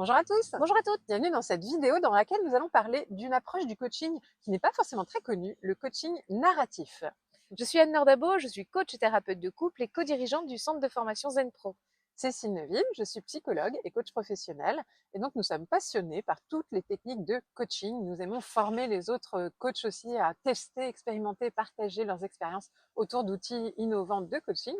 Bonjour à tous, Bonjour à toutes, bienvenue dans cette vidéo dans laquelle nous allons parler d'une approche du coaching qui n'est pas forcément très connue, le coaching narratif. je suis Anne Nordabo, je suis coach et thérapeute de couple et co-dirigeante du centre de formation Zen Pro. Cécile Neuville, je suis psychologue et coach professionnel et donc nous sommes passionnés par toutes les techniques de coaching. Nous aimons former les autres coachs aussi à tester, expérimenter, partager leurs expériences autour d'outils innovants de coaching.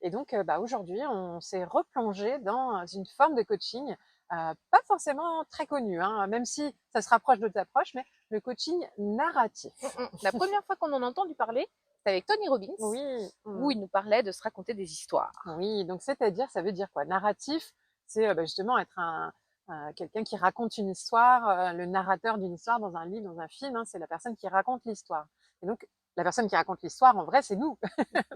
Et donc aujourd'hui, on s'est replongé dans une forme de coaching pas forcément très connue, hein, même si ça se rapproche d'autres approches, mais le coaching narratif. La première fois qu'on en a entendu parler, c'était avec Tony Robbins, Oui. où il nous parlait de se raconter des histoires. Oui, donc c'est-à-dire, ça veut dire quoi? Narratif, c'est justement être quelqu'un qui raconte une histoire, le narrateur d'une histoire dans un livre, dans un film, hein, c'est la personne qui raconte l'histoire. Et donc, la personne qui raconte l'histoire, en vrai, c'est nous.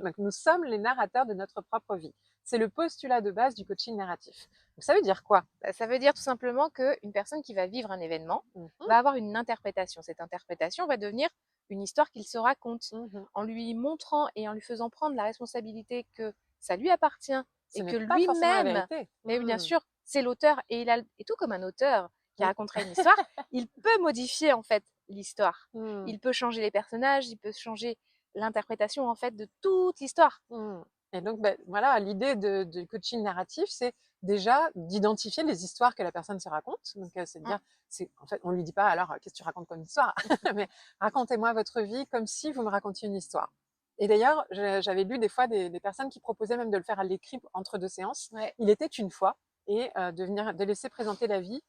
Donc, nous sommes les narrateurs de notre propre vie. C'est le postulat de base du coaching narratif. Donc, ça veut dire quoi? Ça veut dire tout simplement qu'une personne qui va vivre un événement Mhm, va avoir une interprétation. Cette interprétation va devenir une histoire qu'il se raconte, mhm. en lui montrant et en lui faisant prendre la responsabilité que ça lui appartient Ce et n'est que pas forcément la lui-même, vérité. mais bien Mhm, sûr, c'est l'auteur et tout comme un auteur qui oui. raconterait une histoire, il peut modifier en fait l'histoire. Mhm. Il peut changer les personnages, il peut changer l'interprétation en fait de toute l'histoire. Mmh. Et donc, voilà, l'idée du coaching narratif, c'est déjà d'identifier les histoires que la personne se raconte. Donc, c'est de dire, en fait, on lui dit pas, alors, qu'est-ce que tu racontes comme histoire? Mais racontez-moi votre vie comme si vous me racontiez une histoire. Et d'ailleurs, j'avais lu des fois des personnes qui proposaient même de le faire à l'écrit entre deux séances. Ouais. Il était une fois, et de laisser présenter la vie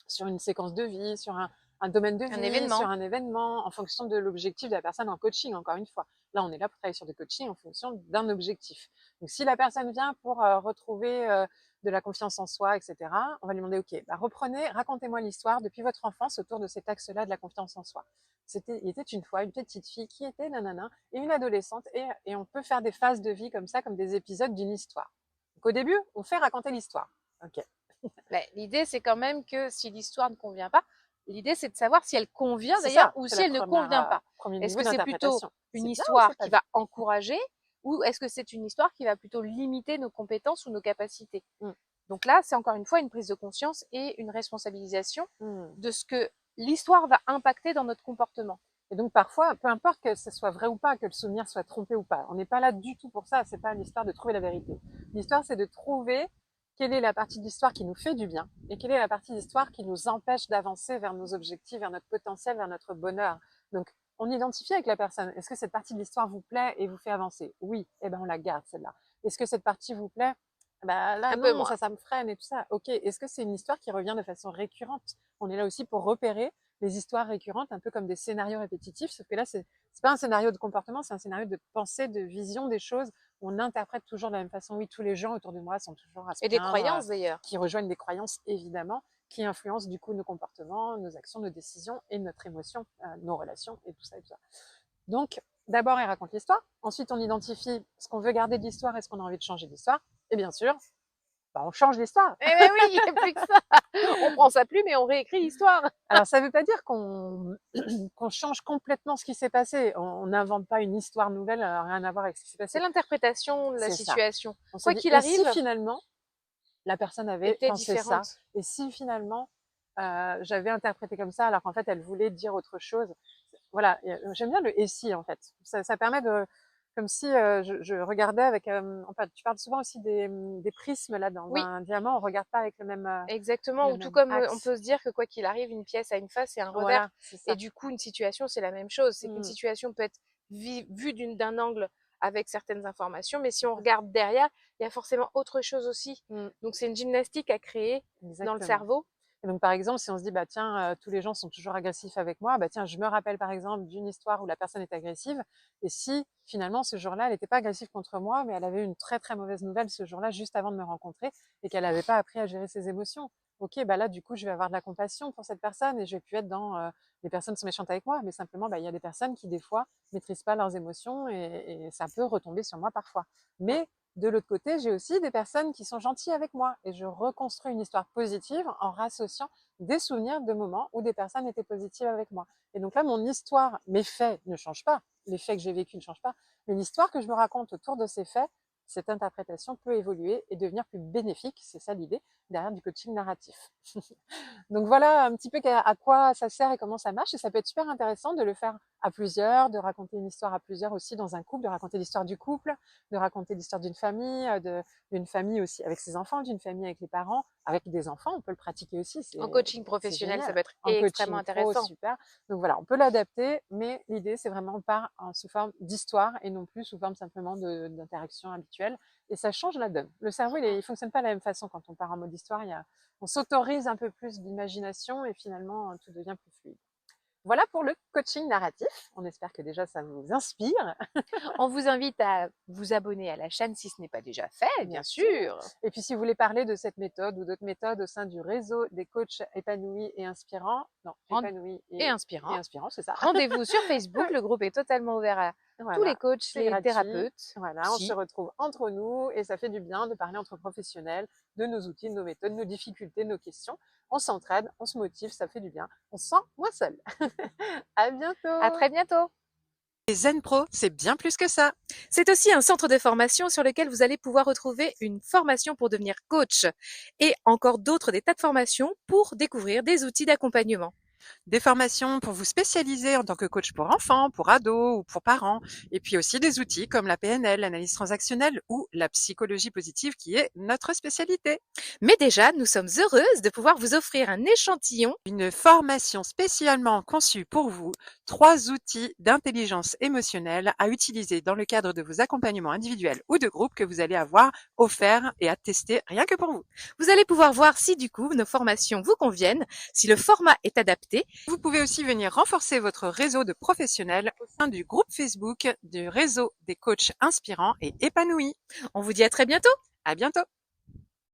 sur une séquence de vie, sur un domaine de Un vie, sur événement. un événement, en fonction de l'objectif de la personne en coaching, encore une fois. Là, on est là pour travailler sur des coachings en fonction d'un objectif. Donc, si la personne vient pour retrouver de la confiance en soi, etc., on va lui demander, OK, reprenez, racontez-moi l'histoire depuis votre enfance autour de cet axe-là de la confiance en soi. Il était une fois une petite fille qui était nanana et une adolescente et on peut faire des phases de vie comme ça, comme des épisodes d'une histoire. Donc, au début, on fait raconter l'histoire. OK. L'idée, c'est quand même que si l'histoire ne convient pas, l'idée, c'est de savoir si elle convient C'est d'ailleurs ça, ou c'est si le elle ne convient pas. premier Est-ce niveau que c'est plutôt d'interprétation. une C'est bien ou c'est histoire pas qui bien? va encourager ou est-ce que c'est une histoire qui va plutôt limiter nos compétences ou nos capacités? Mmh, Donc là, c'est encore une fois une prise de conscience et une responsabilisation mmh. de ce que l'histoire va impacter dans notre comportement. Et donc parfois, peu importe que ce soit vrai ou pas, que le souvenir soit trompé ou pas, on n'est pas là du tout pour ça, c'est pas l'histoire de trouver la vérité. L'histoire, c'est de trouver quelle est la partie de l'histoire qui nous fait du bien et quelle est la partie de l'histoire qui nous empêche d'avancer vers nos objectifs, vers notre potentiel, vers notre bonheur. Donc, on identifie avec la personne, est-ce que cette partie de l'histoire vous plaît et vous fait avancer? Oui, eh ben on la garde celle-là. Est-ce que cette partie vous plaît? Bah là Un peu non, moins. ça me freine et tout ça. Ok, est-ce que c'est une histoire qui revient de façon récurrente? On est là aussi pour repérer les histoires récurrentes, un peu comme des scénarios répétitifs, sauf que là, c'est pas un scénario de comportement, c'est un scénario de pensée, de vision des choses. On interprète toujours de la même façon. Oui, tous les gens autour de moi sont toujours à se Et des plaindre, croyances d'ailleurs. qui rejoignent des croyances, évidemment, qui influencent du coup nos comportements, nos actions, nos décisions et notre émotion, nos relations et tout ça et tout ça. Donc, d'abord, il raconte l'histoire. Ensuite, on identifie ce qu'on veut garder de l'histoire et ce qu'on a envie de changer de l'histoire. Et bien sûr, on change l'histoire. Eh ben oui, il n'y a plus que ça. On prend sa plume et on réécrit l'histoire. Alors, ça ne veut pas dire qu'on qu'on change complètement ce qui s'est passé. On n'invente pas une histoire nouvelle, rien à voir avec ce qui s'est C'est passé. l'interprétation de la C'est ça. situation. On se Quoi dit, qu'il et si arrive, finalement, la personne avait était pensé ça, différente. et si finalement, j'avais interprété comme ça, alors qu'en fait, elle voulait dire autre chose. Voilà, j'aime bien le et si, en fait. Ça permet de, comme si je regardais avec, en fait, tu parles souvent aussi des prismes, là, dans Oui, un diamant, on regarde pas avec exactement, le ou tout même comme on axe. peut se dire que quoi qu'il arrive, une pièce a une face et un revers. Voilà, c'est Et ça. du coup, une situation, c'est la même chose. C'est qu'une Mmh, situation peut être vue d'un angle avec certaines informations, mais si c'est on ça. regarde derrière, il y a forcément autre chose aussi. Mmh, Donc c'est une gymnastique à créer dans le exactement. cerveau. Et donc, par exemple, si on se dit, bah tiens, tous les gens sont toujours agressifs avec moi, bah tiens, je me rappelle par exemple d'une histoire où la personne est agressive, et si finalement ce jour-là, elle n'était pas agressive contre moi, mais elle avait eu une très très mauvaise nouvelle ce jour-là, juste avant de me rencontrer, et qu'elle n'avait pas appris à gérer ses émotions. Ok, bah là, du coup, je vais avoir de la compassion pour cette personne, et je vais plus être dans les personnes sont méchantes avec moi, mais simplement, bah, il y a des personnes qui, des fois, maîtrisent pas leurs émotions, et ça peut retomber sur moi parfois. Mm. Mais de l'autre côté, j'ai aussi des personnes qui sont gentilles avec moi et je reconstruis une histoire positive en rassociant des souvenirs de moments où des personnes étaient positives avec moi. Et donc là, mon histoire, mes faits ne changent pas, les faits que j'ai vécus ne changent pas, mais l'histoire que je me raconte autour de ces faits cette interprétation peut évoluer et devenir plus bénéfique. C'est ça l'idée derrière du coaching narratif. Donc voilà un petit peu à quoi ça sert et comment ça marche. Et ça peut être super intéressant de le faire à plusieurs, de raconter une histoire à plusieurs aussi dans un couple, de raconter l'histoire du couple, de raconter l'histoire d'une famille, d'une famille aussi avec ses enfants, d'une famille avec les parents, avec des enfants. On peut le pratiquer aussi. En coaching professionnel, ça peut être en extrêmement coaching pro, intéressant. super. Donc voilà, on peut l'adapter, mais l'idée c'est vraiment sous forme d'histoire et non plus sous forme simplement d'interaction habituelle. Et ça change la donne. Le cerveau, il fonctionne pas de la même façon quand on part en mode histoire. On s'autorise un peu plus d'imagination et finalement tout devient plus fluide. Voilà pour le coaching narratif. On espère que déjà ça vous inspire. On vous invite à vous abonner à la chaîne si ce n'est pas déjà fait, bien sûr. Et puis si vous voulez parler de cette méthode ou d'autres méthodes au sein du réseau des coachs épanouis et inspirants, épanouis et inspirants, c'est ça. Rendez-vous sur Facebook, le groupe est totalement ouvert à tous les coachs, les thérapeutes. Voilà, on se retrouve entre nous et ça fait du bien de parler entre professionnels de nos outils, de nos méthodes, nos difficultés, nos questions. On s'entraide, on se motive, ça fait du bien. On se sent moins seul. À bientôt. À très bientôt. Et Zen Pro, c'est bien plus que ça. C'est aussi un centre de formation sur lequel vous allez pouvoir retrouver une formation pour devenir coach et encore d'autres, des tas de formations pour découvrir des outils d'accompagnement. Des formations pour vous spécialiser en tant que coach pour enfants, pour ados ou pour parents. Et puis aussi des outils comme la PNL, l'analyse transactionnelle ou la psychologie positive qui est notre spécialité. Mais déjà, nous sommes heureuses de pouvoir vous offrir un échantillon. Une formation spécialement conçue pour vous. 3 outils d'intelligence émotionnelle à utiliser dans le cadre de vos accompagnements individuels ou de groupe que vous allez avoir offerts et à tester rien que pour vous. Vous allez pouvoir voir si du coup nos formations vous conviennent, si le format est adapté. Vous pouvez aussi venir renforcer votre réseau de professionnels au sein du groupe Facebook du réseau des coachs inspirants et épanouis. On vous dit à très bientôt. À bientôt.